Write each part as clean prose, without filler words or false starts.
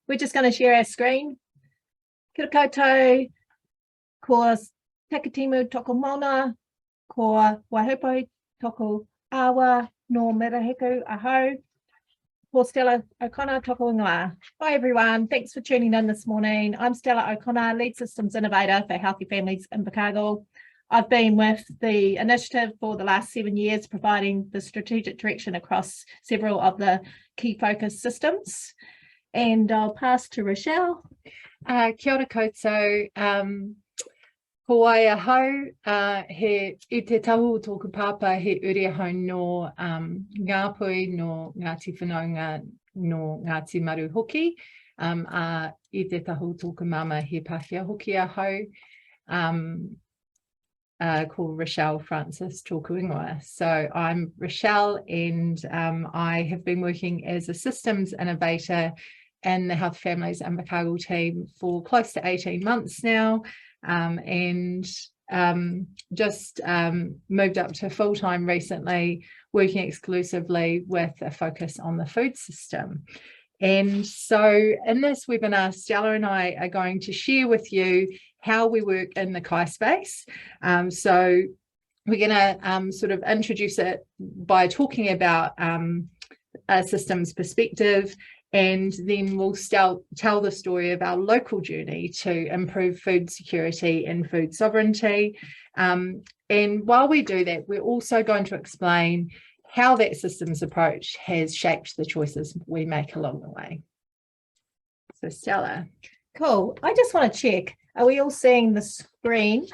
We're just going to share our screen. Kia ora koutou, ko takitimu toko mauna, ko waihopo toko awa no mirahiku aho, ko Stella O'Connor toko ingoa. Hi everyone, thanks for tuning in this morning. I'm Stella O'Connor, Lead Systems Innovator for Healthy Families Invercargill. I've been with the initiative for the last 7 years, providing the strategic direction across several of the key focus systems. And I'll pass to Rochelle. Kia ora koutou, ko wai ahau, he I te tahu tōku pāpā he uri ahau no Ngāpui, no Ngāti Whanaunga, no Ngāti Maru hoki, I te tahu tōku mama he Pākehā hoki ahau, called Rochelle Francis tōku ingoa. So I'm Rochelle, and I have been working as a systems innovator in the Healthy Families Invercargill team for close to 18 months now, and just moved up to full-time recently, working exclusively with a focus on the food system. And so in this webinar, Stella and I are going to share with you how we work in the CHI space. So we're going to sort of introduce it by talking about a systems perspective, and then we'll tell the story of our local journey to improve food security and food sovereignty. And while we do that, we're also going to explain how that systems approach has shaped the choices we make along the way. So Stella. Cool. I just want to check, are we all seeing the screen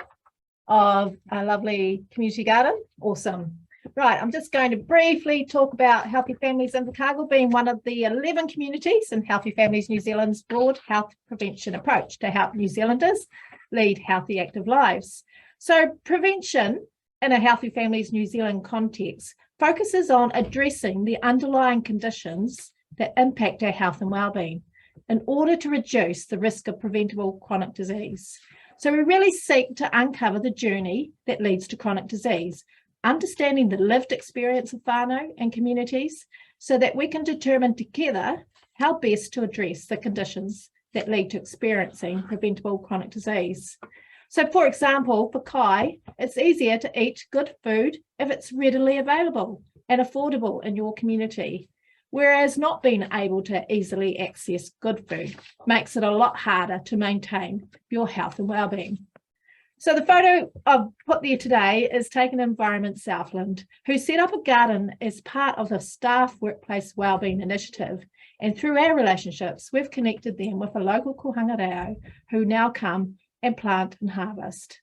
of a lovely community garden? Awesome. Right, I'm just going to briefly talk about Healthy Families Invercargill being one of the 11 communities in Healthy Families New Zealand's broad health prevention approach to help New Zealanders lead healthy, active lives. So prevention in a Healthy Families New Zealand context focuses on addressing the underlying conditions that impact our health and wellbeing in order to reduce the risk of preventable chronic disease. So we really seek to uncover the journey that leads to chronic disease, understanding the lived experience of whānau and communities so that we can determine together how best to address the conditions that lead to experiencing preventable chronic disease. So for example, for CHI, it's easier to eat good food if it's readily available and affordable in your community, whereas not being able to easily access good food makes it a lot harder to maintain your health and wellbeing. So the photo I've put there today is taken in Environment Southland, who set up a garden as part of the Staff Workplace Wellbeing Initiative. And through our relationships, we've connected them with a local kohanga reo who now come and plant and harvest.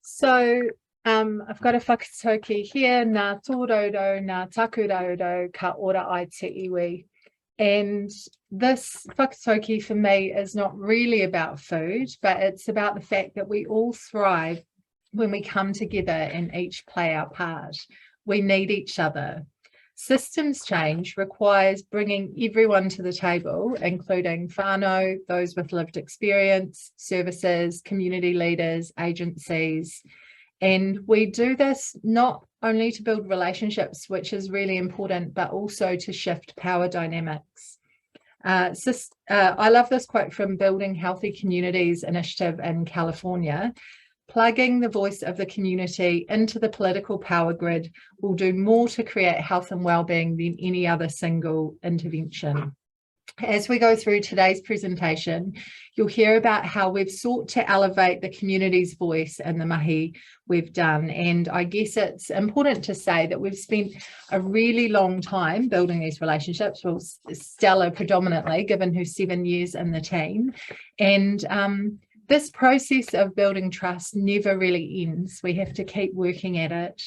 So I've got a whakatauki here, nā tōraudo, nā takuraudo, ka ora ai te iwi. And this whakatauki for me is not really about food, but it's about the fact that we all thrive when we come together and each play our part. We need each other. Systems change requires bringing everyone to the table, including whānau, those with lived experience, services, community leaders, agencies. And we do this not only to build relationships, which is really important, but also to shift power dynamics. I love this quote from Building Healthy Communities initiative in California. Plugging the voice of the community into the political power grid will do more to create health and wellbeing than any other single intervention. As we go through today's presentation, you'll hear about how we've sought to elevate the community's voice in the mahi we've done. And I guess it's important to say that we've spent a really long time building these relationships, well, Stella predominantly, given her 7 years in the team. And this process of building trust never really ends. We have to keep working at it.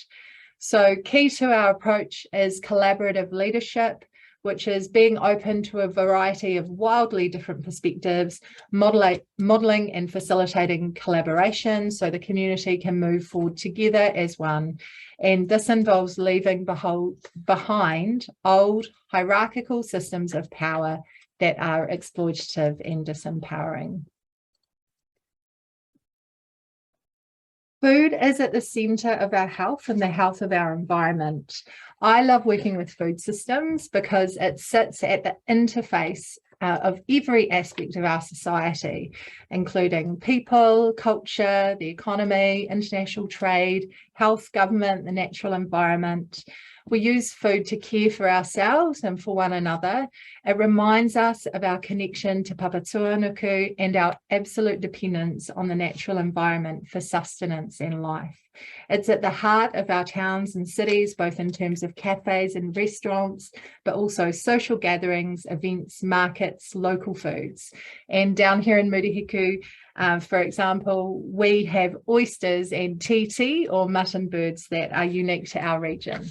So key to our approach is collaborative leadership, which is being open to a variety of wildly different perspectives, modelling and facilitating collaboration so the community can move forward together as one. And this involves leaving behind old hierarchical systems of power that are exploitative and disempowering. Food is at the centre of our health and the health of our environment. I love working with food systems because it sits at the interface of every aspect of our society, including people, culture, the economy, international trade, health, government, the natural environment. We use food to care for ourselves and for one another. It reminds us of our connection to Papatūānuku and our absolute dependence on the natural environment for sustenance and life. It's at the heart of our towns and cities, both in terms of cafes and restaurants, but also social gatherings, events, markets, local foods. And down here in Murihiku, for example, we have oysters and titi, or mutton birds, that are unique to our region.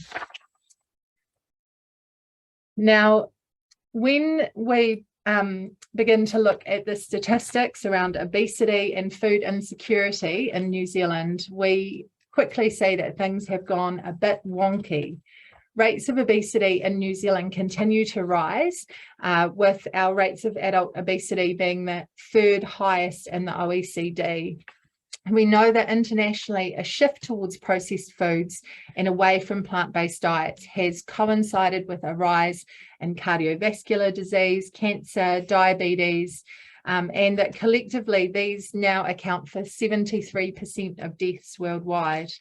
Now, when we begin to look at the statistics around obesity and food insecurity in New Zealand, we quickly see that things have gone a bit wonky. Rates of obesity in New Zealand continue to rise, with our rates of adult obesity being the third highest in the OECD. We know that internationally, a shift towards processed foods and away from plant-based diets has coincided with a rise in cardiovascular disease, cancer, diabetes, and that collectively these now account for 73% of deaths worldwide.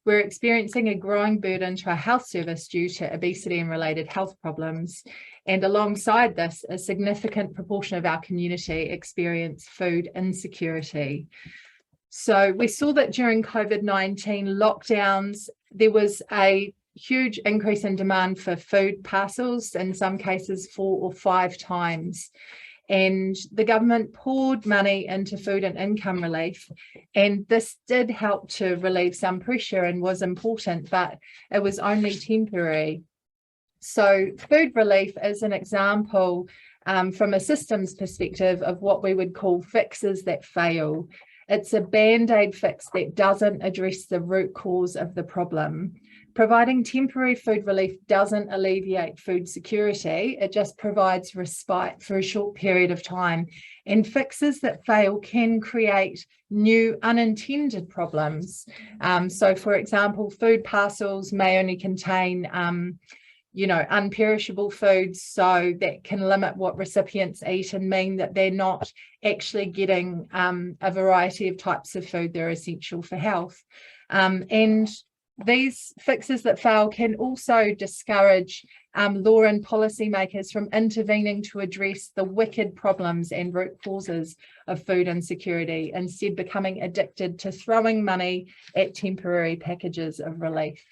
We're experiencing a growing burden to our health service due to obesity and related health problems. And alongside this, a significant proportion of our community experience food insecurity. So we saw that during COVID-19 lockdowns, there was a huge increase in demand for food parcels, in some cases 4 or 5 times. And the government poured money into food and income relief. And this did help to relieve some pressure and was important, but it was only temporary. So food relief is an example from a systems perspective of what we would call fixes that fail. It's a band-aid fix that doesn't address the root cause of the problem. Providing temporary food relief doesn't alleviate food security. It just provides respite for a short period of time. And fixes that fail can create new unintended problems. So, for example, food parcels may only contain unperishable foods, so that can limit what recipients eat and mean that they're not actually getting a variety of types of food that are essential for health. And these fixes that fail can also discourage law and policymakers from intervening to address the wicked problems and root causes of food insecurity, instead becoming addicted to throwing money at temporary packages of relief.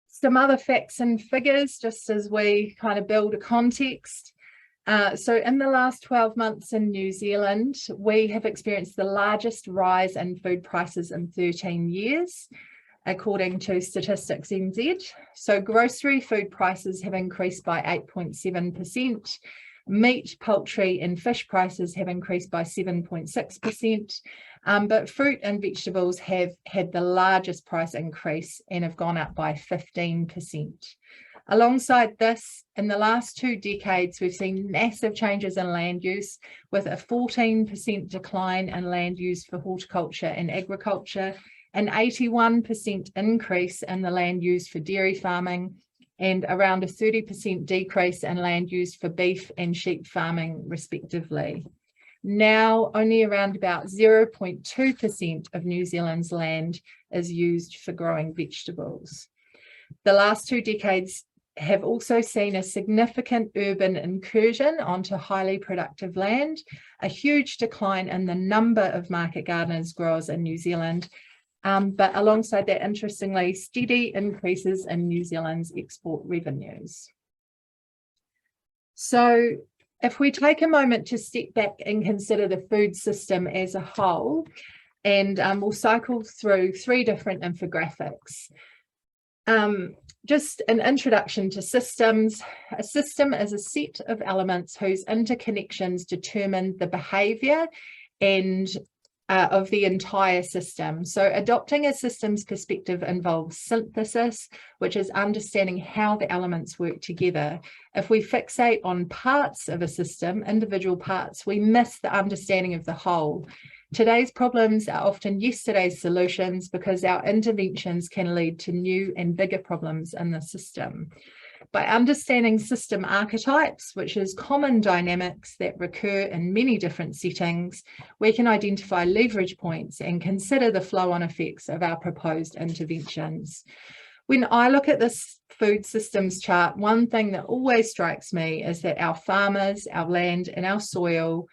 Some other facts and figures, just as we kind of build a context. So in the last 12 months in New Zealand, we have experienced the largest rise in food prices in 13 years, according to Statistics NZ. So grocery food prices have increased by 8.7%. Meat, poultry and fish prices have increased by 7.6%. But fruit and vegetables have had the largest price increase and have gone up by 15%. Alongside this, in the last 2 decades, we've seen massive changes in land use, with a 14% decline in land use for horticulture and agriculture, an 81% increase in the land used for dairy farming, and around a 30% decrease in land used for beef and sheep farming, respectively. Now, only around about 0.2% of New Zealand's land is used for growing vegetables. The last 2 decades have also seen a significant urban incursion onto highly productive land, a huge decline in the number of market gardeners, growers in New Zealand, but alongside that, interestingly, steady increases in New Zealand's export revenues. So if we take a moment to step back and consider the food system as a whole, and we'll cycle through 3 different infographics. Just an introduction to systems. A system is a set of elements whose interconnections determine the behaviour and of the entire system. So adopting a systems perspective involves synthesis, which is understanding how the elements work together. If we fixate on parts of a system, individual parts, we miss the understanding of the whole. Today's problems are often yesterday's solutions because our interventions can lead to new and bigger problems in the system. By understanding system archetypes, which is common dynamics that recur in many different settings, we can identify leverage points and consider the flow-on effects of our proposed interventions. When I look at this food systems chart, one thing that always strikes me is that our farmers, our land and our soil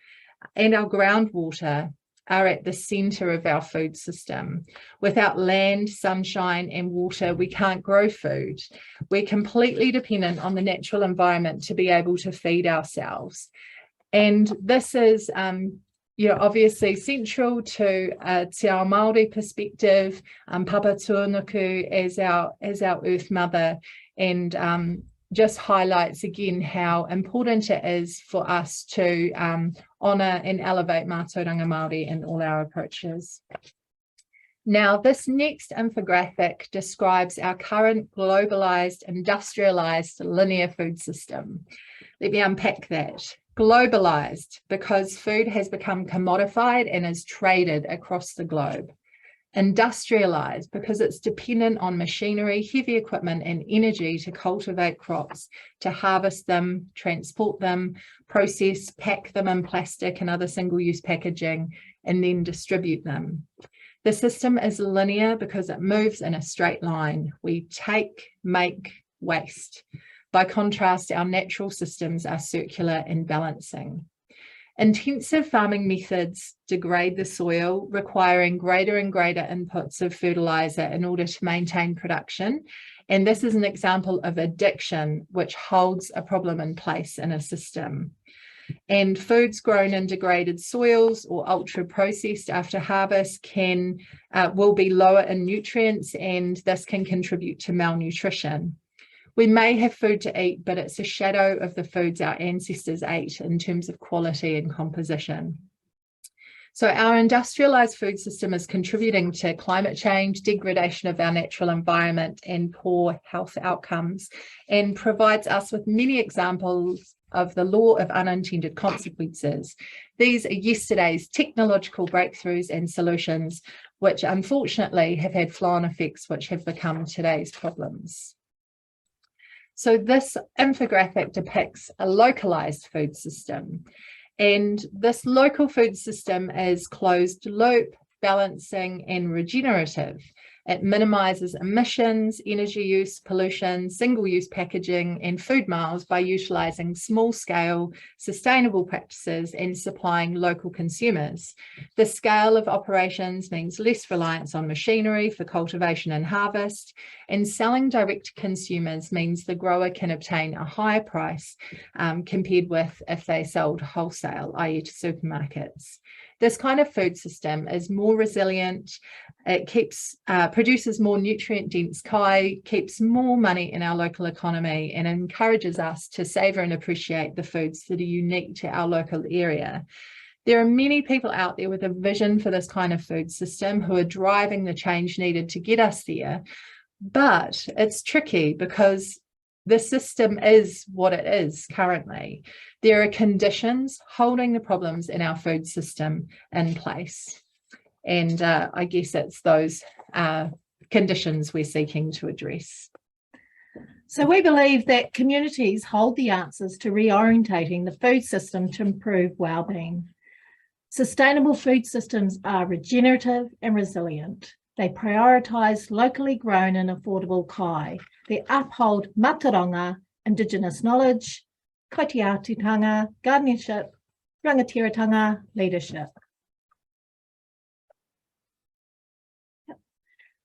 and our groundwater are at the centre of our food system. Without land, sunshine and water, we can't grow food. We're completely dependent on the natural environment to be able to feed ourselves. And this is obviously central to Te Ao Māori perspective, Papa Tuanuku as our Earth Mother, and just highlights again how important it is for us to honour and elevate Mātauranga Māori in all our approaches. Now, this next infographic describes our current globalised, industrialised linear food system. Let me unpack that. Globalised because food has become commodified and is traded across the globe. Industrialised because it's dependent on machinery, heavy equipment and energy to cultivate crops, to harvest them, transport them, process, pack them in plastic and other single-use packaging, and then distribute them. The system is linear because it moves in a straight line. We take, make, waste. By contrast, our natural systems are circular and balancing. Intensive farming methods degrade the soil, requiring greater and greater inputs of fertiliser in order to maintain production. And this is an example of addiction, which holds a problem in place in a system. And foods grown in degraded soils or ultra processed after harvest will be lower in nutrients, and this can contribute to malnutrition. We may have food to eat, but it's a shadow of the foods our ancestors ate in terms of quality and composition. So our industrialised food system is contributing to climate change, degradation of our natural environment and poor health outcomes, and provides us with many examples of the law of unintended consequences. These are yesterday's technological breakthroughs and solutions, which unfortunately have had flow-on effects which have become today's problems. So this infographic depicts a localised food system, and this local food system is closed loop, balancing and regenerative. It minimises emissions, energy use, pollution, single-use packaging and food miles by utilising small-scale sustainable practices and supplying local consumers. The scale of operations means less reliance on machinery for cultivation and harvest, and selling direct to consumers means the grower can obtain a higher price compared with if they sold wholesale, i.e. to supermarkets. This kind of food system is more resilient, it produces more nutrient-dense kai, keeps more money in our local economy, and encourages us to savour and appreciate the foods that are unique to our local area. There are many people out there with a vision for this kind of food system who are driving the change needed to get us there, but it's tricky because the system is what it is currently. There are conditions holding the problems in our food system in place. And I guess it's those conditions we're seeking to address. So we believe that communities hold the answers to reorientating the food system to improve wellbeing. Sustainable food systems are regenerative and resilient. They prioritise locally grown and affordable kai. They uphold mātauranga, Indigenous knowledge, kaitiātitanga, guardianship, rangatiratanga, leadership.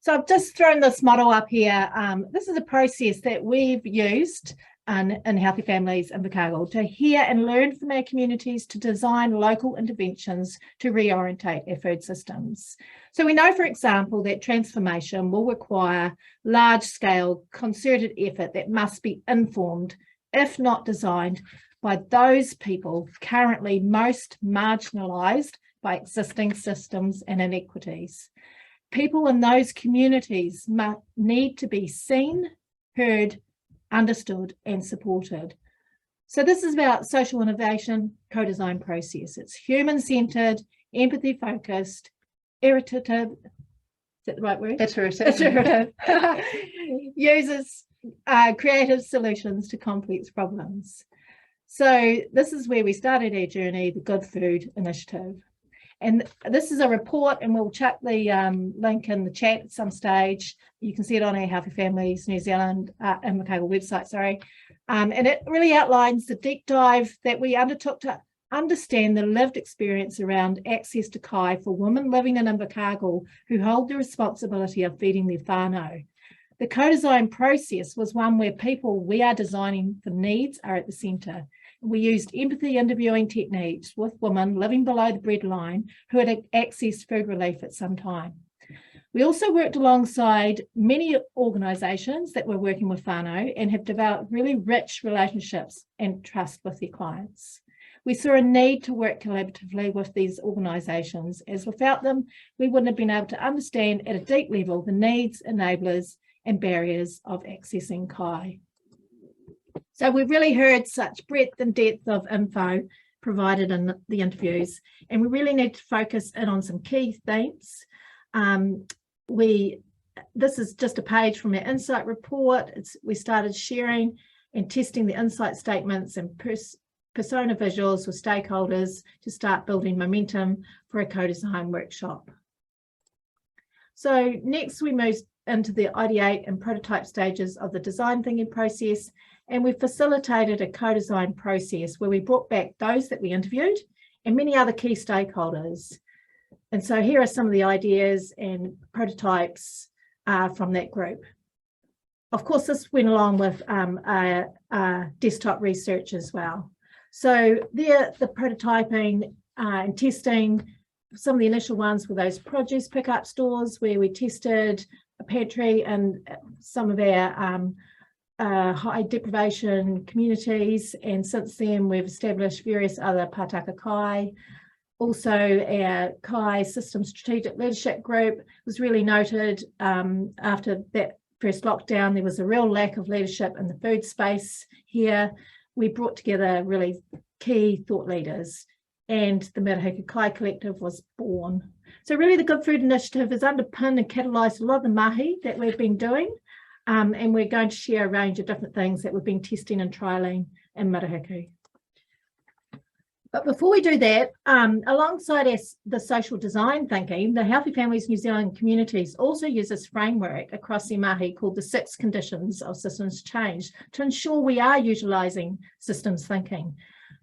So I've just thrown this model up here. This is a process that we've used in Healthy Families Invercargill to hear and learn from our communities to design local interventions to reorientate our food systems. So we know, for example, that transformation will require large-scale concerted effort that must be informed, if not designed, by those people currently most marginalised by existing systems and inequities. People in those communities need to be seen, heard, understood and supported. So this is about social innovation, co-design process. It's human-centred empathy-focused, iterative, is that the right word? Iterative. Uses creative solutions to complex problems. So this is where we started our journey, the Good Food Initiative. And this is a report, and we'll chuck the link in the chat at some stage. You can see it on our Healthy Families New Zealand Invercargill website, sorry. And it really outlines the deep dive that we undertook to understand the lived experience around access to kai for women living in Invercargill who hold the responsibility of feeding their whānau. The co-design process was one where people we are designing for needs are at the centre. We used empathy interviewing techniques with women living below the breadline who had accessed food relief at some time. We also worked alongside many organisations that were working with whānau and have developed really rich relationships and trust with their clients. We saw a need to work collaboratively with these organisations, as without them, we wouldn't have been able to understand at a deep level the needs, enablers and barriers of accessing kai. So we've really heard such breadth and depth of info provided in the interviews, and we really need to focus in on some key themes. This is just a page from our insight report. We started sharing and testing the insight statements and persona visuals with stakeholders to start building momentum for a co-design workshop. So next we move into the ideate and prototype stages of the design thinking process, and we facilitated a co-design process where we brought back those that we interviewed and many other key stakeholders. And so here are some of the ideas and prototypes from that group. Of course, this went along with desktop research as well. So there, the prototyping and testing, some of the initial ones were those produce pickup stores where we tested a pantry and some of our high deprivation communities, and since then we've established various other pātaka kai. Also our kai system strategic leadership group was really noted after that first lockdown. There was a real lack of leadership in the food space here. We brought together really key thought leaders, and the Marahuka Kai Collective was born. So really the Good Food Initiative has underpinned and catalysed a lot of the mahi that we've been doing, and we're going to share a range of different things that we've been testing and trialling in Marahuku. But before we do that, alongside the social design thinking, the Healthy Families New Zealand communities also use this framework across the mahi called the 6 conditions of systems change to ensure we are utilising systems thinking.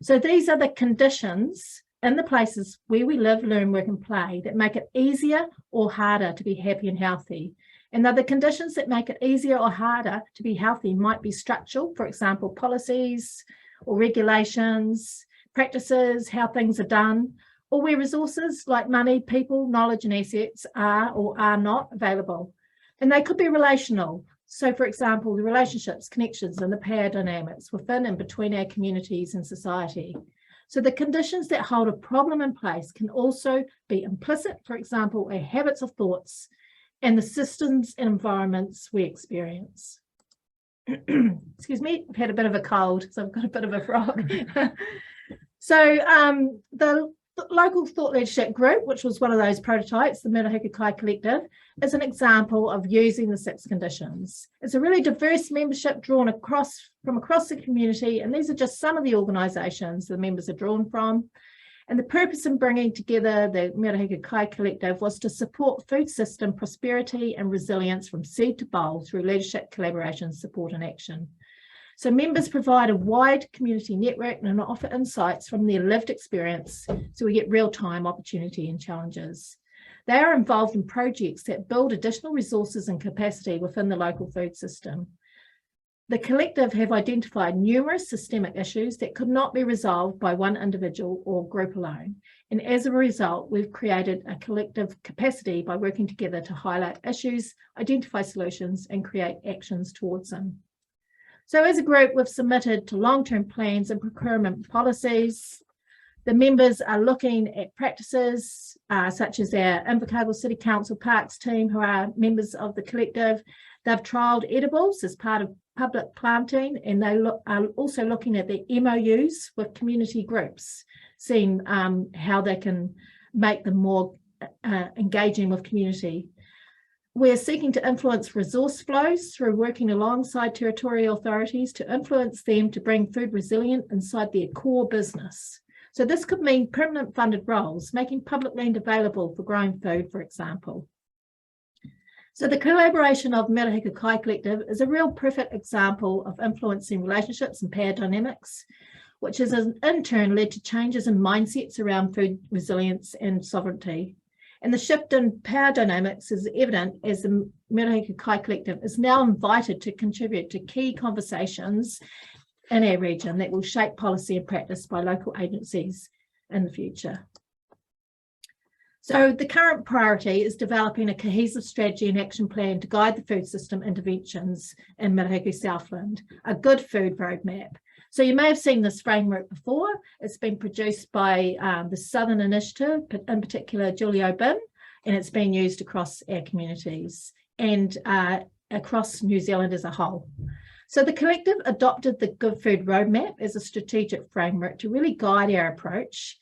So these are the conditions in the places where we live, learn, work and play that make it easier or harder to be happy and healthy. And the conditions that make it easier or harder to be healthy might be structural, for example, policies or regulations, practices, how things are done, or where resources like money, people, knowledge and assets are or are not available. And they could be relational. So for example, the relationships, connections and the power dynamics within and between our communities and society. So the conditions that hold a problem in place can also be implicit, for example, our habits of thoughts and the systems and environments we experience. Excuse me, I've had a bit of a cold, so I've got a bit of a frog. So the local thought leadership group, which was one of those prototypes, the Marahuka Kai Collective, is an example of using the 6 conditions. It's a really diverse membership drawn from across the community, and these are just some of the organisations the members are drawn from. And the purpose in bringing together the Marahuka Kai Collective was to support food system prosperity and resilience from seed to bowl through leadership, collaboration, support and action. So members provide a wide community network and offer insights from their lived experience, so we get real-time opportunity and challenges. They are involved in projects that build additional resources and capacity within the local food system. The collective have identified numerous systemic issues that could not be resolved by one individual or group alone. And as a result, we've created a collective capacity by working together to highlight issues, identify solutions, and create actions towards them. So as a group, we've submitted to long-term plans and procurement policies. The members are looking at practices such as our Invercargill City Council Parks team, who are members of the collective. They've trialled edibles as part of public planting, and they are also looking at the MOUs with community groups, seeing how they can make them more engaging with community. We're seeking to influence resource flows through working alongside territorial authorities to influence them to bring food resilience inside their core business. So this could mean permanent funded roles, making public land available for growing food, for example. So the collaboration of Marahiku Kai Collective is a real perfect example of influencing relationships and power dynamics, which has in turn led to changes in mindsets around food resilience and sovereignty. And the shift in power dynamics is evident as the Marahiku Kai Collective is now invited to contribute to key conversations in our region that will shape policy and practice by local agencies in the future. So the current priority is developing a cohesive strategy and action plan to guide the food system interventions in Marahiku Southland, a good food roadmap. So you may have seen this framework before. It's been produced by the Southern Initiative, in particular Julio Bin, and it's been used across our communities and across New Zealand as a whole. So the collective adopted the Good Food Roadmap as a strategic framework to really guide our approach.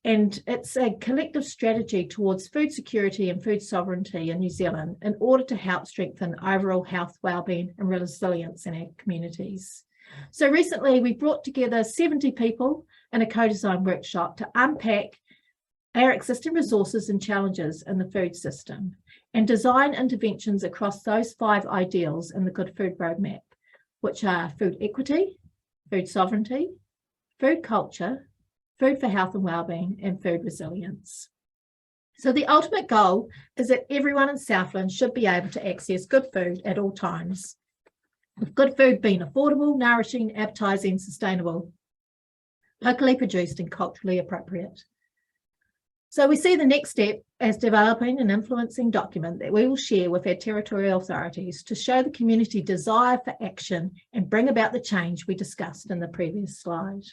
And it's a collective strategy towards food security and food sovereignty in New Zealand in order to help strengthen overall health, wellbeing and resilience in our communities. So recently we brought together 70 people in a co-design workshop to unpack our existing resources and challenges in the food system and design interventions across those 5 ideals in the Good Food Roadmap, which are food equity, food sovereignty, food culture, food for health and wellbeing, and food resilience. So the ultimate goal is that everyone in Southland should be able to access good food at all times, with good food being affordable, nourishing, appetizing, sustainable, locally produced and culturally appropriate. So we see the next step as developing an influencing document that we will share with our territorial authorities to show the community desire for action and bring about the change we discussed in the previous slide.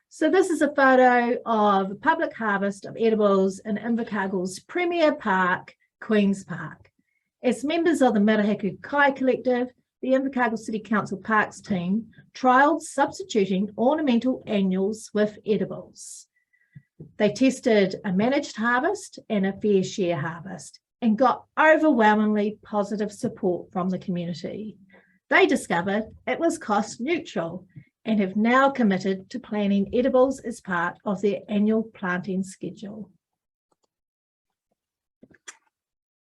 So this is a photo of a public harvest of edibles in Invercargill's premier park, Queen's Park. As members of the Marahiku Kai Collective, the Invercargill City Council Parks team trialled substituting ornamental annuals with edibles. They tested a managed harvest and a fair share harvest and got overwhelmingly positive support from the community. They discovered it was cost neutral and have now committed to planting edibles as part of their annual planting schedule.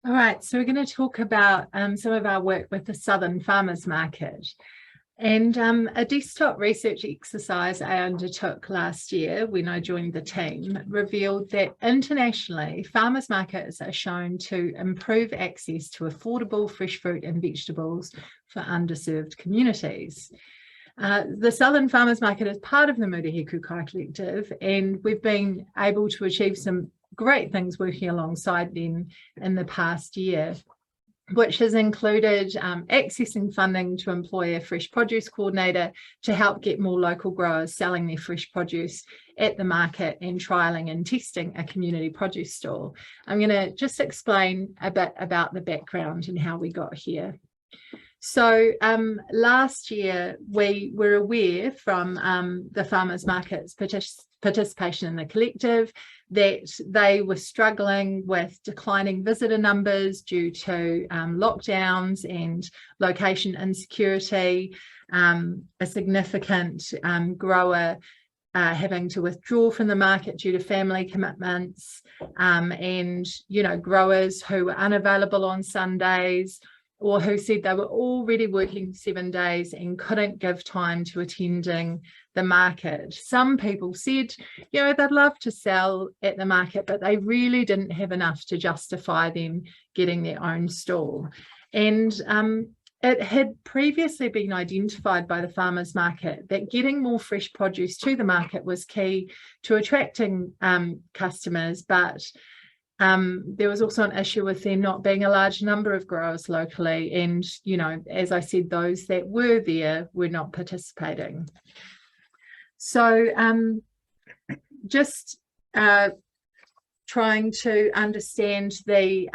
All right, so we're going to talk about some of our work with the Southern Farmers Market. And a desktop research exercise I undertook last year when I joined the team revealed that internationally, farmers markets are shown to improve access to affordable fresh fruit and vegetables for underserved communities. The Southern Farmers Market is part of the Marahiku Kai Collective, and we've been able to achieve some great things working alongside them in the past year, which has included accessing funding to employ a fresh produce coordinator to help get more local growers selling their fresh produce at the market and trialling and testing a community produce stall. I'm going to just explain a bit about the background and how we got here. So last year we were aware from the farmers markets participation in the collective that they were struggling with declining visitor numbers due to lockdowns and location insecurity, a significant grower having to withdraw from the market due to family commitments, and growers who were unavailable on Sundays, or who said they were already working 7 days and couldn't give time to attending the market. Some people said, they'd love to sell at the market, but they really didn't have enough to justify them getting their own stall. And it had previously been identified by the farmers market that getting more fresh produce to the market was key to attracting customers, but there was also an issue with there not being a large number of growers locally, and as I said, those that were there were not participating. So just trying to understand the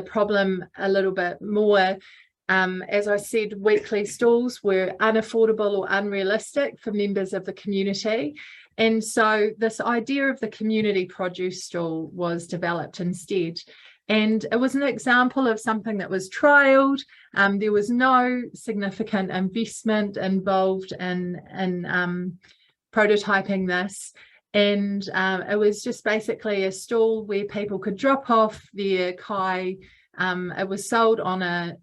problem a little bit more. As I said, weekly stalls were unaffordable or unrealistic for members of the community. And so this idea of the community produce stall was developed instead. And it was an example of something that was trialled. There was no significant investment involved in prototyping this. And it was just basically a stall where people could drop off their kai. It was sold on a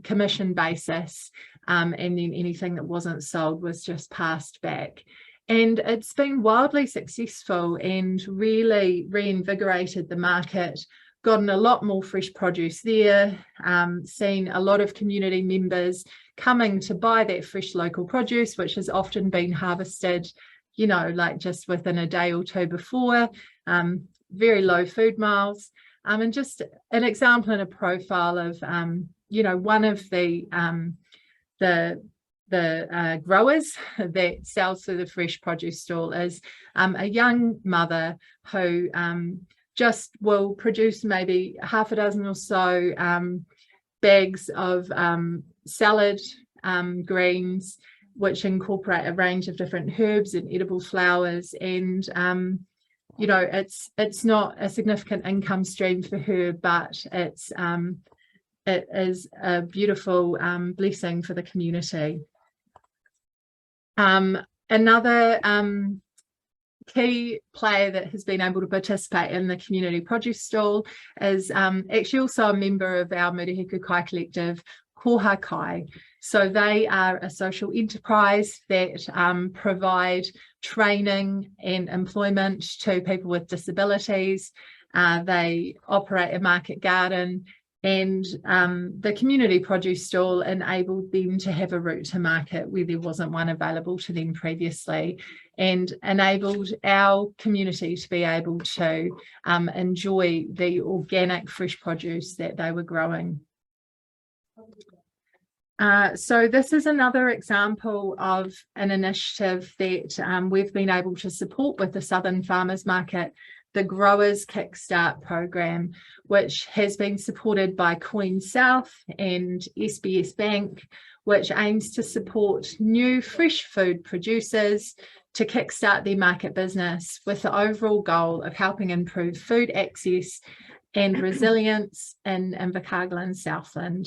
commission basis, and then anything that wasn't sold was just passed back. And it's been wildly successful and really reinvigorated the market, gotten a lot more fresh produce there, seen a lot of community members coming to buy that fresh local produce, which has often been harvested, you know, like just within a day or two before, very low food miles. And just an example and a profile of, you know, one of the growers that sells through the fresh produce stall is a young mother who just will produce maybe half a dozen or so bags of salad greens, which incorporate a range of different herbs and edible flowers. And you know, it's not a significant income stream for her, but it is a beautiful blessing for the community. Another key player that has been able to participate in the community produce stall is actually also a member of our Murihiku Kai collective, Koha Kai. So they are a social enterprise that provide training and employment to people with disabilities. They operate a market garden, and the community produce stall enabled them to have a route to market where there wasn't one available to them previously, and enabled our community to be able to enjoy the organic fresh produce that they were growing. So this is another example of an initiative that we've been able to support with the Southern Farmers Market, the Growers Kickstart program, which has been supported by Coin South and SBS Bank, which aims to support new fresh food producers to kickstart their market business with the overall goal of helping improve food access and resilience in Invercargill and Southland.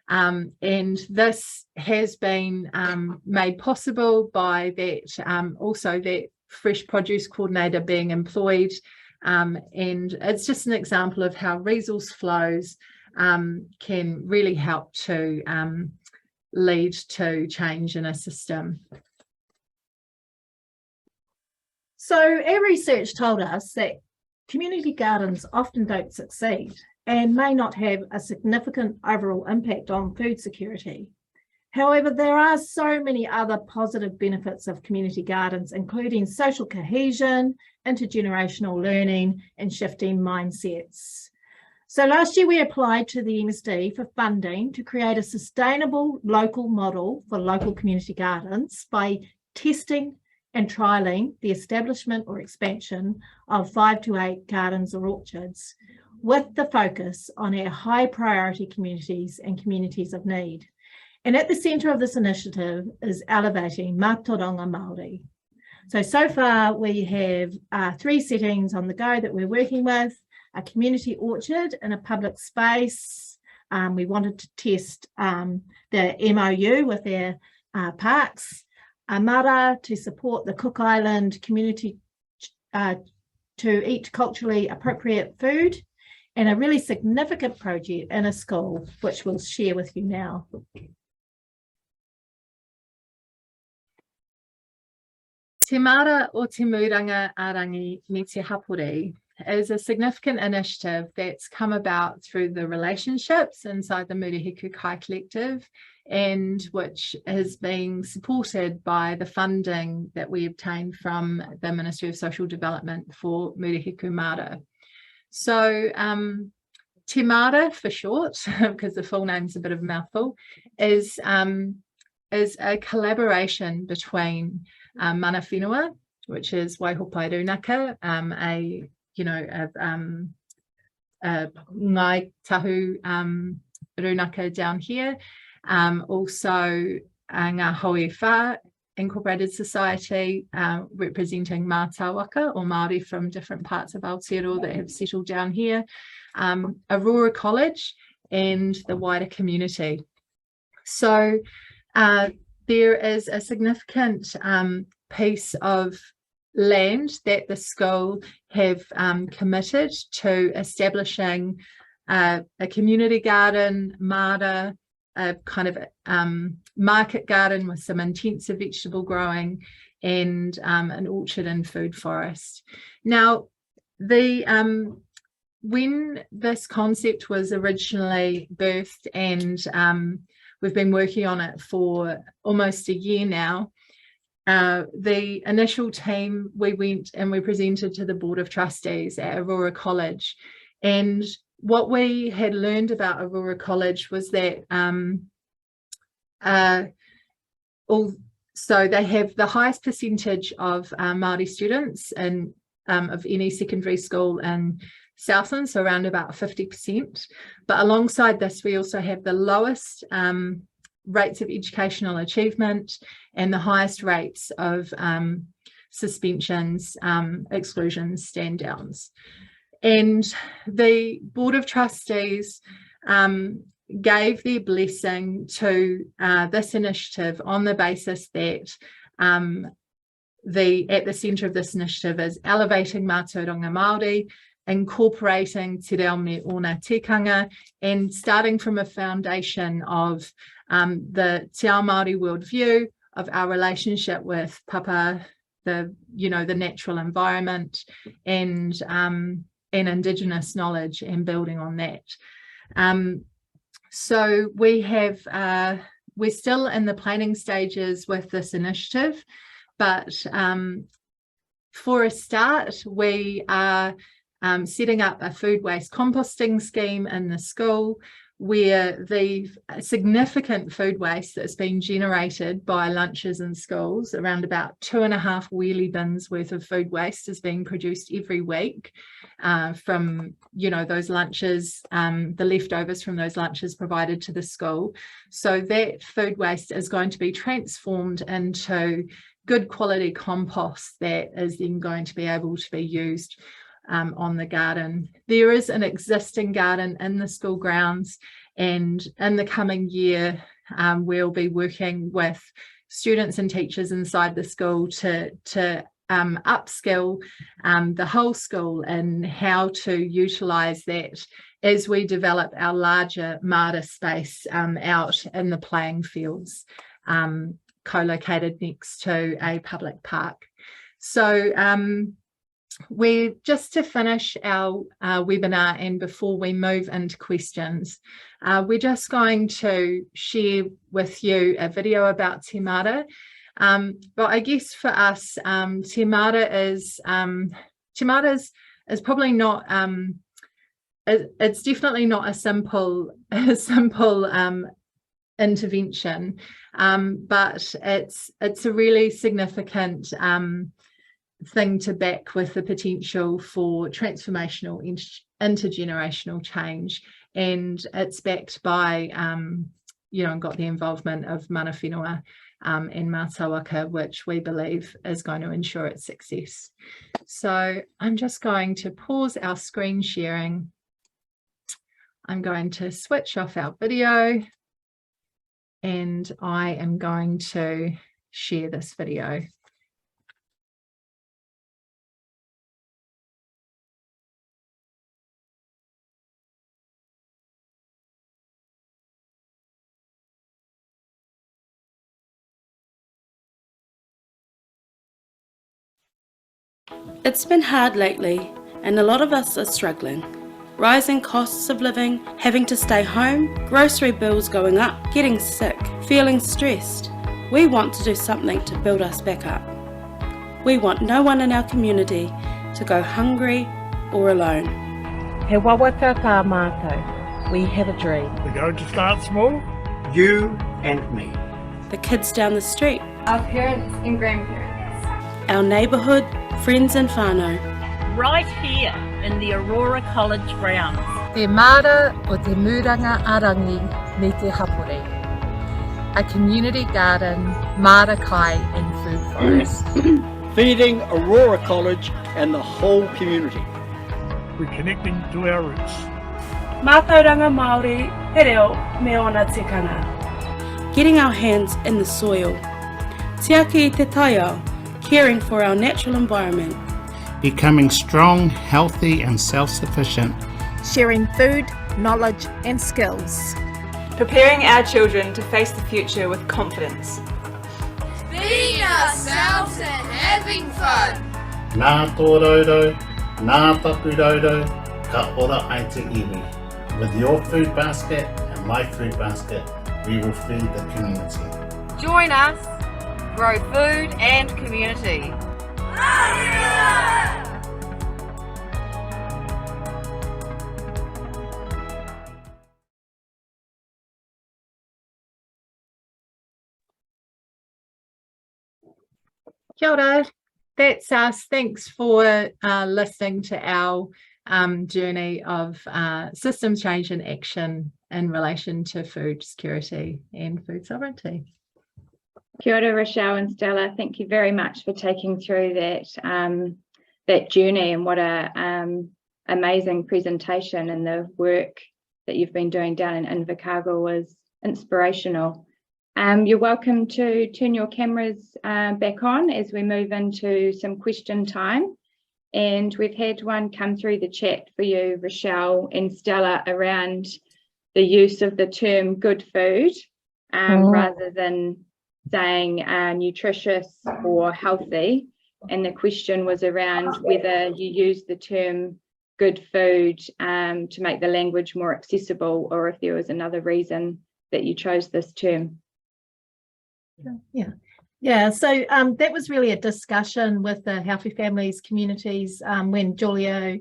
And this has been made possible by that also that fresh produce coordinator being employed, and it's just an example of how resource flows can really help to lead to change in a system. So our research told us that community gardens often don't succeed and may not have a significant overall impact on food security. However, there are so many other positive benefits of community gardens, including social cohesion, intergenerational learning, and shifting mindsets. So last year we applied to the MSD for funding to create a sustainable local model for local community gardens by testing and trialling the establishment or expansion of 5 to 8 gardens or orchards, with the focus on our high priority communities and communities of need. And at the centre of this initiative is elevating Mātauranga Māori. So far we have 3 settings on the go that we're working with: a community orchard in a public space. We wanted to test the MOU with our parks, a mara to support the Cook Island community to eat culturally appropriate food, and a really significant project in a school, which we'll share with you now. Te Mara o Te Mūranga Arangi me Te Hapori is a significant initiative that's come about through the relationships inside the Murihiku Kai collective, and which is being supported by the funding that we obtained from the Ministry of Social Development for Murihiku Mara. So Te Mara for short, because the full name's a bit of a mouthful, is a collaboration between mana whenua, which is Waihopai Runaka, a Ngai Tahu Runaka down here, also Ngā Hoi Whā Incorporated Society, representing Mātāwaka or Māori from different parts of Aotearoa that have settled down here, Aurora College, and the wider community. So there is a significant piece of land that the school have committed to establishing a community garden, mara, a kind of market garden with some intensive vegetable growing, and an orchard and food forest. Now, when this concept was originally birthed, and we've been working on it for almost a year now, the initial team, we went and we presented to the Board of Trustees at Aurora College, and what we had learned about Aurora College was that so they have the highest percentage of Māori students and of any secondary school in Southland, so around about 50%. But alongside this, we also have the lowest rates of educational achievement and the highest rates of suspensions, exclusions, stand downs. And the Board of Trustees gave their blessing to this initiative on the basis that at the centre of this initiative is elevating mātauranga Māori, incorporating te reo me ona tikanga, and starting from a foundation of the te ao Māori worldview, of our relationship with papa, the natural environment, and Indigenous knowledge, and building on that. So we have, we're still in the planning stages with this initiative, but for a start, we are setting up a food waste composting scheme in the school, where the significant food waste that's been generated by lunches in schools, around about 2.5 wheelie bins worth of food waste is being produced every week from those lunches, the leftovers from those lunches provided to the school. So that food waste is going to be transformed into good quality compost that is then going to be able to be used on the garden. There is an existing garden in the school grounds, and in the coming year we'll be working with students and teachers inside the school to upskill the whole school in how to utilise that as we develop our larger MARTA space out in the playing fields, co-located next to a public park. So we're just to finish our webinar, and before we move into questions, we're just going to share with you a video about Te Mara. But I guess for us, Te Mara is probably not, it's definitely not a simple intervention, but it's a really significant thing to back with the potential for transformational intergenerational change, and it's backed by and got the involvement of mana whenua and Mātāwaka, which we believe is going to ensure its success. So I'm just going to pause our screen sharing. I'm going to switch off our video, and I am going to share this video. It's been hard lately, and a lot of us are struggling. Rising costs of living, having to stay home, grocery bills going up, getting sick, feeling stressed. We want to do something to build us back up. We want no one in our community to go hungry or alone. He wawaka ka mātou. We have a dream. We're going to start small. You and me. The kids down the street. Our parents and grandparents. Our neighbourhood, friends and whānau. Right here in the Aurora College grounds. Te mara o te mūranga arangi me te hapori. a community garden, marakai and food forest. Feeding Aurora College and the whole community. Reconnecting to our roots. Mātauranga Māori, te reo me ona tikanga. Getting our hands in the soil. Tiaki te taiao, caring for our natural environment. Becoming strong, healthy and self-sufficient. Sharing food, knowledge and skills. Preparing our children to face the future with confidence. Being ourselves and having fun. Nā tō raudo, nā taku raudo, ka ora ai te iwi. With your food basket and my food basket, we will feed the community. Join us, grow food and community. Kia ora, that's us. Thanks for listening to our journey of systems change and action in relation to food security and food sovereignty. Kia ora, Rochelle and Stella. Thank you very much for taking through that journey, and what a amazing presentation, and the work that you've been doing down in Invercargill was inspirational. You're welcome to turn your cameras back on as we move into some question time. And we've had one come through the chat for you, Rochelle and Stella, around the use of the term good food rather than saying nutritious or healthy. And the question was around whether you use the term good food to make the language more accessible, or if there was another reason that you chose this term. Yeah, so that was really a discussion with the Healthy Families communities when Julio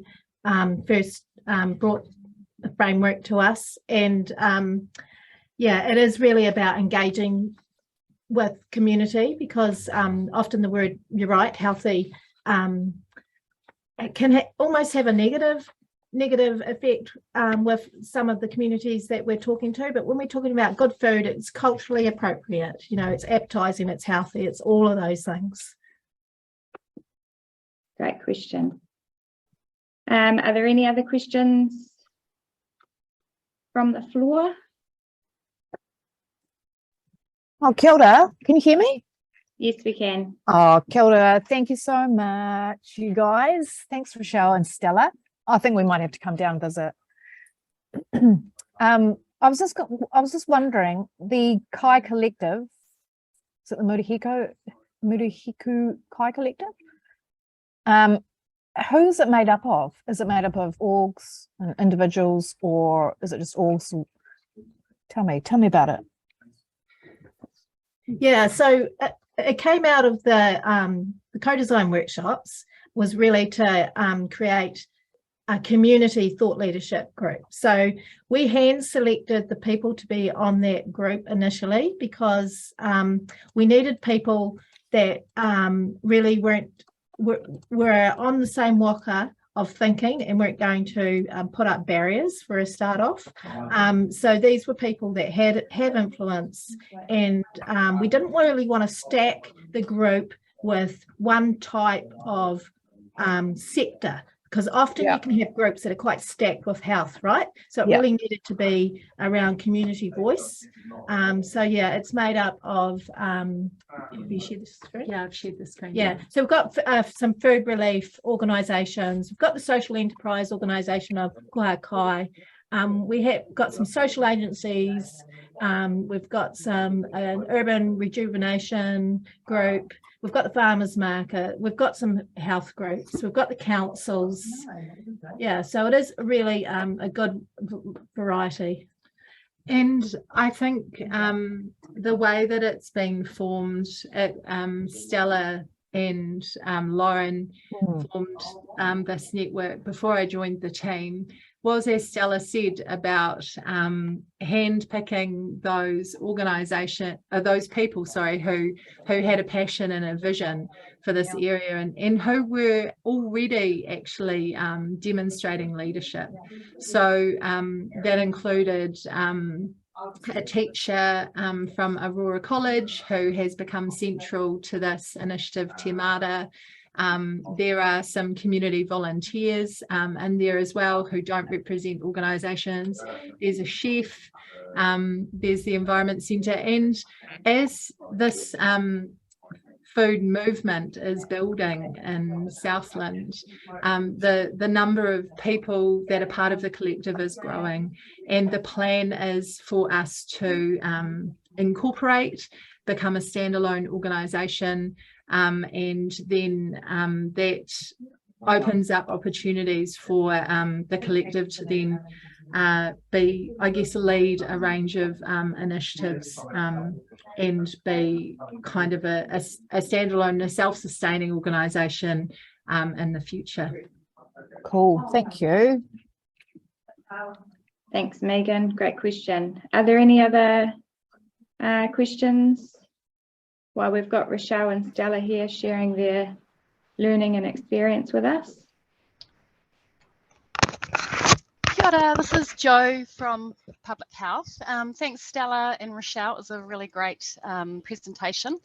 first brought the framework to us. And it is really about engaging with community, because often the word, you're right, healthy, it can almost have a negative effect with some of the communities that we're talking to. But when we're talking about good food, it's culturally appropriate, it's appetizing, it's healthy, it's all of those things. Great question. Are there any other questions from the floor? Oh, kia ora. Can you hear me? Yes, we can. Oh, kia ora. Thank you so much, you guys. Thanks, Rochelle and Stella. I think we might have to come down and visit. I was just wondering, the Kai Collective, is it the Murihiku Kai Collective? Who is it made up of? Is it made up of orgs and individuals, or is it just orgs? Tell me about it. Yeah, so it came out of the co-design workshops, was really to create a community thought leadership group. So we hand selected the people to be on that group initially, because we needed people that really were on the same waka of thinking and weren't going to put up barriers for a start off. So these were people that had influence, and we didn't really want to stack the group with one type of sector, because often you can have groups that are quite stacked with health, right? So it really needed to be around community voice. So it's made up of, have you shared the screen? Yeah, I've shared the screen. Yeah, so we've got some food relief organisations. We've got the social enterprise organisation of Kua Kai. We have got some social agencies. We've got some urban rejuvenation group. We've got the farmers market. We've got some health groups. We've got the councils. Yeah, so it is really a good variety. And I think the way that it's been formed at Stella and Lauren formed this network before I joined the team, was, as Stella said, about handpicking those people who had a passion and a vision for this area, and who were already actually demonstrating leadership. So that included a teacher from Aurora College who has become central to this initiative, Te Mara. There are some community volunteers in there as well who don't represent organisations. There's a chef, there's the Environment Centre, and as this food movement is building in Southland, the number of people that are part of the collective is growing, and the plan is for us to incorporate, become a standalone organisation, and then that opens up opportunities for the collective to then be, I guess, lead a range of initiatives and be kind of a standalone, a self-sustaining organisation in the future. Cool, thank you. Thanks, Megan. Great question. Are there any other questions? While we've got Rochelle and Stella here sharing their learning and experience with us. Kia ora, this is Jo from Public Health. Thanks, Stella and Rochelle. It was a really great presentation.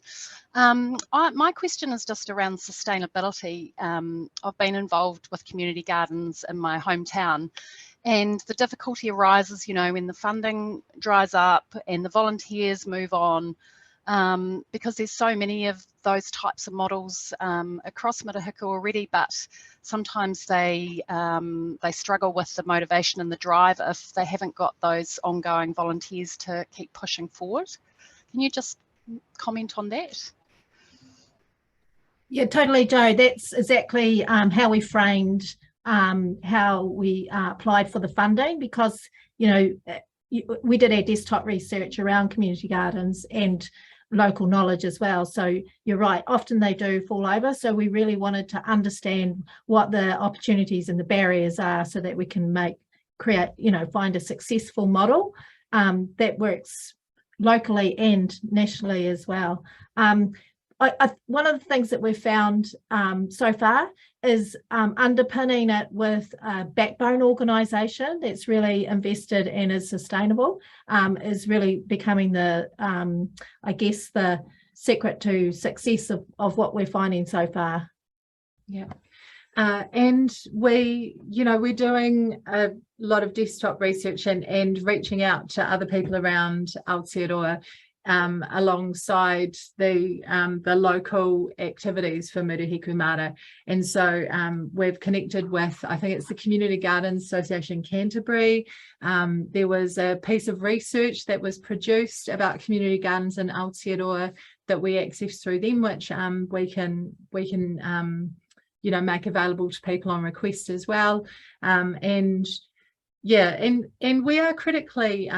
My question is just around sustainability. I've been involved with community gardens in my hometown, and the difficulty arises, you know, when the funding dries up and the volunteers move on, because there's so many of those types of models across Murihiku already, but sometimes they struggle with the motivation and the drive if they haven't got those ongoing volunteers to keep pushing forward. Can you just comment on that? Yeah, totally, Jo. That's exactly how we framed how we applied for the funding, because, you know, we did our desktop research around community gardens and local knowledge as well. So you're right, often they do fall over. So we really wanted to understand what the opportunities and the barriers are so that we can find a successful model that works locally and nationally as well. One of the things that we've found so far is underpinning it with a backbone organisation that's really invested and is sustainable, is really becoming the, I guess, the secret to success of what we're finding so far. Yeah. And we're doing a lot of desktop research and reaching out to other people around Aotearoa, alongside the local activities for Murihiku Mara. And so we've connected with, I think it's the Community Gardens Association Canterbury. There was a piece of research that was produced about community gardens in Aotearoa that we access through them, which we can make available to people on request as well. And we are critically,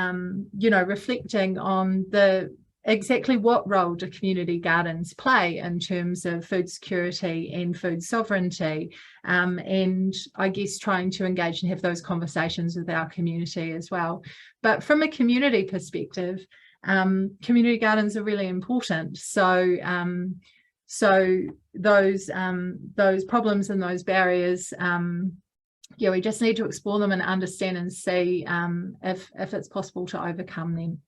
reflecting on exactly what role do community gardens play in terms of food security and food sovereignty, and I guess trying to engage and have those conversations with our community as well. But from a community perspective, community gardens are really important. So those problems and those barriers, we just need to explore them and understand and see if it's possible to overcome them.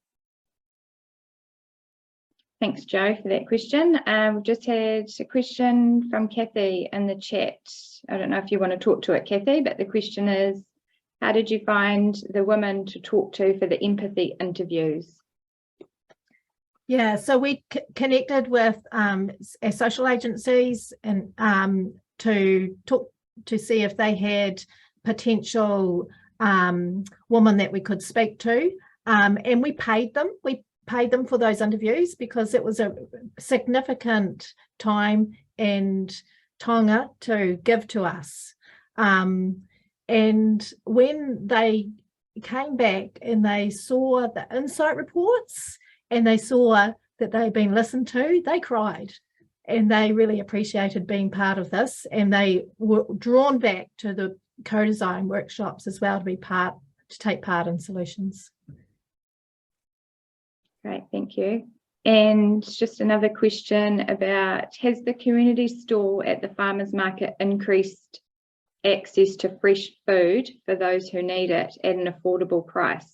Thanks, Jo, for that question. We've just had a question from Kathy in the chat. I don't know if you want to talk to it, Kathy, but the question is, how did you find the women to talk to for the empathy interviews? Yeah, so we connected with our social agencies and to talk to see if they had potential women that we could speak to, and we paid them. We paid them for those interviews because it was a significant time and taonga to give to us. And when they came back and they saw the insight reports and they saw that they'd been listened to, they cried. And they really appreciated being part of this, and they were drawn back to the co-design workshops as well to take part in solutions. Great, thank you. And just another question about, has the community stall at the farmers market increased access to fresh food for those who need it at an affordable price?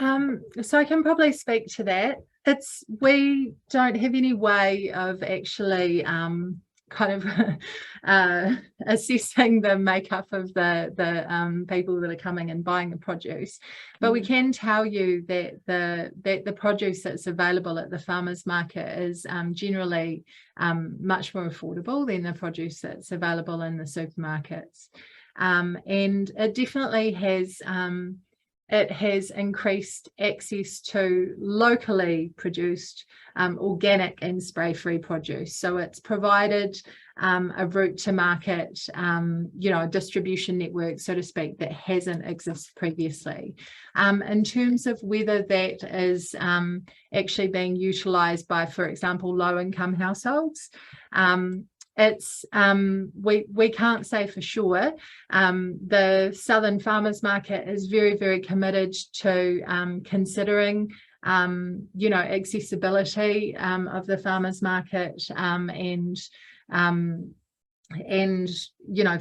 So I can probably speak to that. We don't have any way of actually kind of assessing the makeup of the people that are coming and buying the produce, but we can tell you that the produce that's available at the farmers market is generally much more affordable than the produce that's available in the supermarkets, and it definitely has increased access to locally produced organic and spray-free produce. So it's provided a route to market, a distribution network, so to speak, that hasn't existed previously. In terms of whether that is actually being utilised by, for example, low-income households, we can't say for sure. The Southern Farmers Market is very, very committed to considering accessibility of the farmers market, and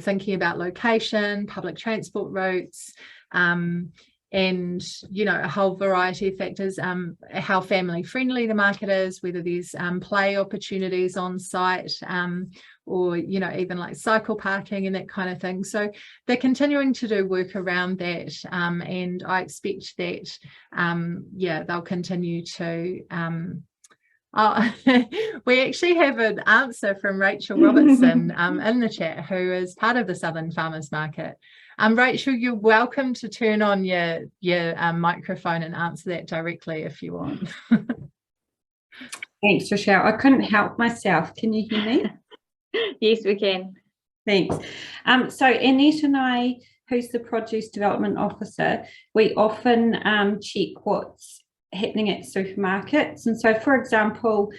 thinking about location, public transport routes, and a whole variety of factors, how family friendly the market is, whether there's play opportunities on site, or even like cycle parking and that kind of thing. So they're continuing to do work around that, and I expect that they'll continue to we actually have an answer from Rachel Robertson in the chat, who is part of the Southern Farmers Market. Rachel, you're welcome to turn on your microphone and answer that directly if you want. Thanks, Rochelle. I couldn't help myself. Can you hear me? Yes, we can. Thanks. So Annette and I, who's the Produce Development Officer, we often check what's happening at supermarkets. And so, for example,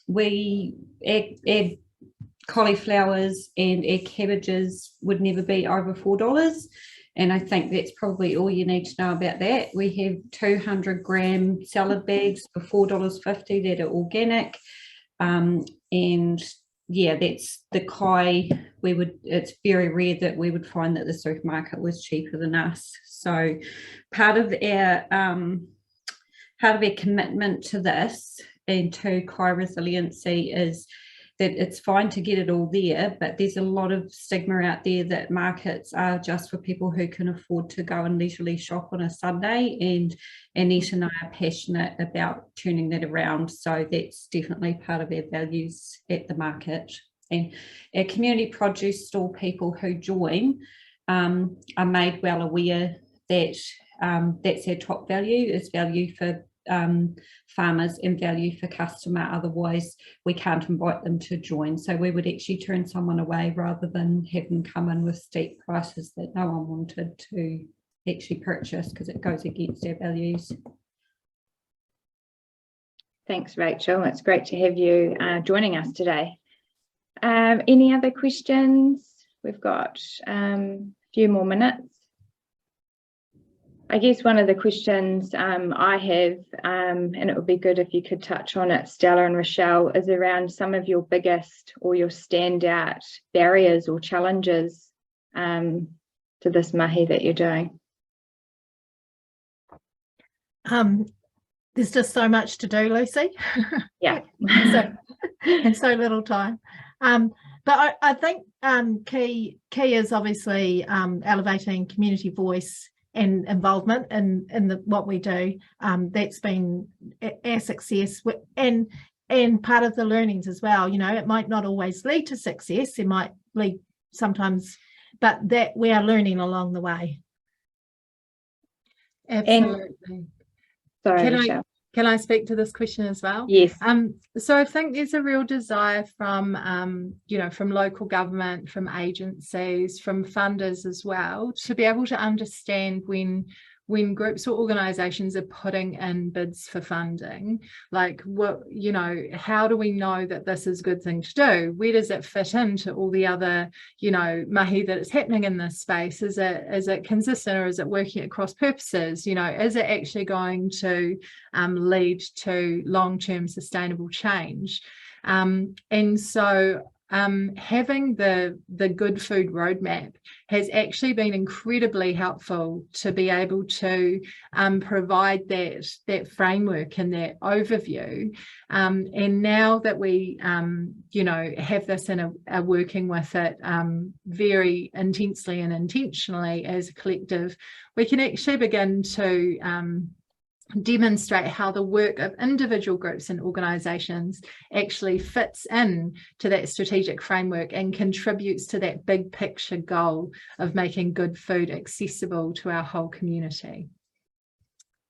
we add cauliflowers and our cabbages would never be over $4, and I think that's probably all you need to know about that. We have 200-gram salad bags for $4.50 that are organic, and that's the kai. It's very rare that we would find that the supermarket was cheaper than us. So part of our commitment to this and to kai resiliency is that it's fine to get it all there, but there's a lot of stigma out there that markets are just for people who can afford to go and leisurely shop on a Sunday, and Annette and I are passionate about turning that around. So that's definitely part of our values at the market. And our community produce stall people who join are made well aware that that's our top value, is value for farmers and value for customer. Otherwise we can't invite them to join. So we would actually turn someone away rather than have them come in with steep prices that no one wanted to actually purchase, because it goes against our values. Thanks, Rachel. It's great to have you joining us today. Any other questions? We've got a few more minutes. I guess one of the questions I have, and it would be good if you could touch on it, Stella and Rochelle, is around some of your biggest or your standout barriers or challenges to this mahi that you're doing. There's just so much to do, Lucy. Yeah. and so little time. But I think key is obviously elevating community voice and involvement in what we do. That's been our success, and part of the learnings as well. It might not always lead to success, it might lead sometimes, but that we are learning along the way. Absolutely. Sorry, Can I speak to this question as well? Yes. So I think there's a real desire from, from local government, from agencies, from funders as well, to be able to understand when groups or organisations are putting in bids for funding, like how do we know that this is a good thing to do? Where does it fit into all the other, mahi that is happening in this space? Is it consistent, or is it working at cross purposes? Is it actually going to lead to long-term sustainable change? And so having the Good Food Roadmap has actually been incredibly helpful to be able to provide that framework and that overview. And now that we, have this and are working with it very intensely and intentionally as a collective, we can actually begin to demonstrate how the work of individual groups and organisations actually fits in to that strategic framework and contributes to that big picture goal of making good food accessible to our whole community.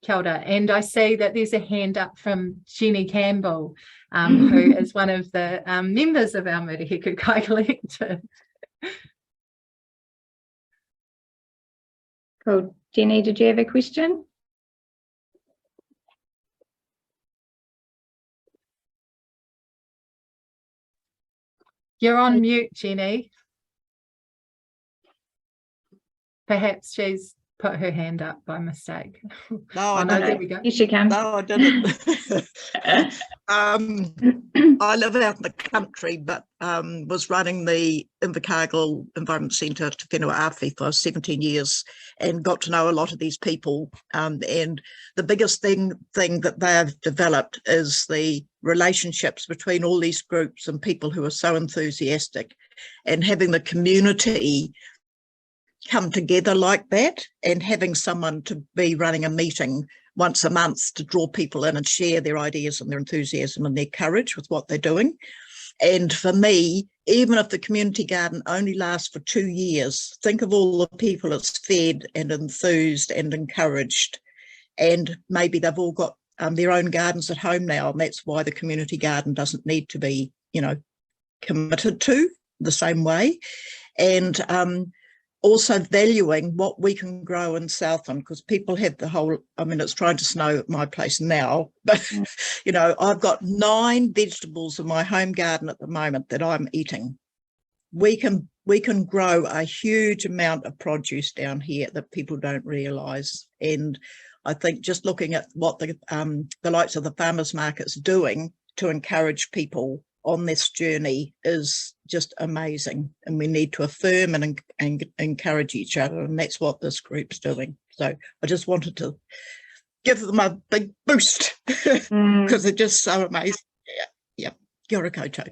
Kia ora. And I see that there's a hand up from Jenny Campbell, who is one of the members of our Murihiku Kai Collective. Cool. Jenny, did you have a question? You're on mute, Jenny. Perhaps she's put her hand up by mistake. No, there we go. Here she comes. No, I didn't. I live out in the country, but was running the Invercargill Environment Centre to Whenua Awhi for 17 years and got to know a lot of these people. And the biggest thing that they've developed is the relationships between all these groups and people who are so enthusiastic, and having the community come together like that, and having someone to be running a meeting once a month to draw people in and share their ideas and their enthusiasm and their courage with what they're doing. And for me, even if the community garden only lasts for 2 years, think of all the people it's fed and enthused and encouraged. And maybe they've all got their own gardens at home now, and that's why the community garden doesn't need to be, committed to the same way. And also valuing what we can grow in Southland, because people have the whole, it's trying to snow at my place now, but I've got 9 vegetables in my home garden at the moment that I'm eating. We can grow a huge amount of produce down here that people don't realise. And I think just looking at what the likes of the farmers market's doing to encourage people on this journey is just amazing, and we need to affirm and encourage each other, and that's what this group's doing. So I just wanted to give them a big boost because they're just so amazing. Yeah. Kia ora koutou.